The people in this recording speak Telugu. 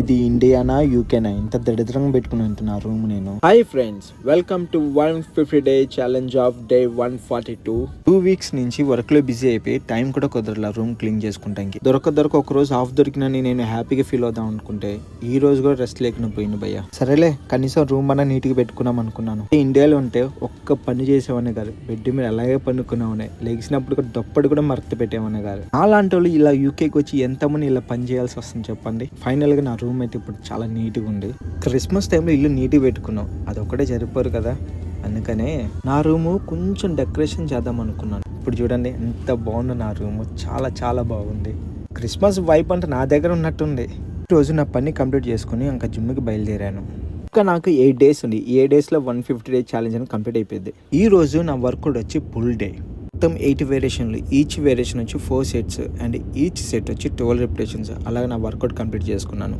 ఇది ఇండియానా యూకేనా ఇంత దరిద్రంగా పెట్టుకుని ఉంటున్నా రూమ్ నేను. Hi friends, welcome to 150 day challenge of day 142. 2 weeks నుంచి వర్క్ లో బిజీ అయిపోయి టైం కూడా కుదరలా రూమ్ క్లీన్ చేసుకుంటానికి. దొరక ఒక రోజు ఆఫ్ దొరికినని నేను హ్యాపీగా ఫీల్ అవుదాం అనుకుంటే ఈ రోజు కూడా రెస్ట్ లేకుండా పోయింది భయ్య. సరేలే కనీసం రూమ్ అన్నా నీట్ గా పెట్టుకున్నాం అనుకున్నాను. ఇండియాలో ఉంటే ఒక్క పని చేసేవాడిని కాదు, బెడ్ మీద అలాగే పనుకున్నామని, లెగిసినప్పుడు కూడా దొప్పటి కూడా మర్త పెట్టేవాడిని కాదు. అలాంటి వాళ్ళు ఇలా యూకేకి వచ్చి ఎంతమంది ఇలా పని చేయాల్సి వస్తుంది చెప్పండి. ఫైనల్ గా నా రూమ్ అయితే ఇప్పుడు చాలా నీట్ గా ఉంది. క్రిస్మస్ టైంలో ఇల్లు నీట్ గా పెట్టుకున్నాం, అదొక్కటే సరిపోరు కదా, అందుకనే నా రూము కొంచెం డెకరేషన్ చేద్దాం అనుకున్నాను. ఇప్పుడు చూడండి ఎంత బాగుందో నా రూము, చాలా చాలా బాగుంది. క్రిస్మస్ వైప్ అంటే నా దగ్గర ఉన్నట్టుంది. రోజు నా పని కంప్లీట్ చేసుకుని ఇంకా జిమ్కి బయలుదేరాను. ఇంకా నాకు 8 days ఉంది. ఈ 8 days లో 150 డే ఛాలెంజ్ అని కంప్లీట్ అయిపోయింది. ఈ రోజు నా వర్క్ వచ్చి ఫుల్ డే, మొత్తం 8 వేరియేషన్లు, ఈచ్ వేరియేషన్ వచ్చి 4 sets అండ్ ఈచ్ సెట్ వచ్చి 12 repetitions. అలాగే నా వర్కౌట్ కంప్లీట్ చేసుకున్నాను.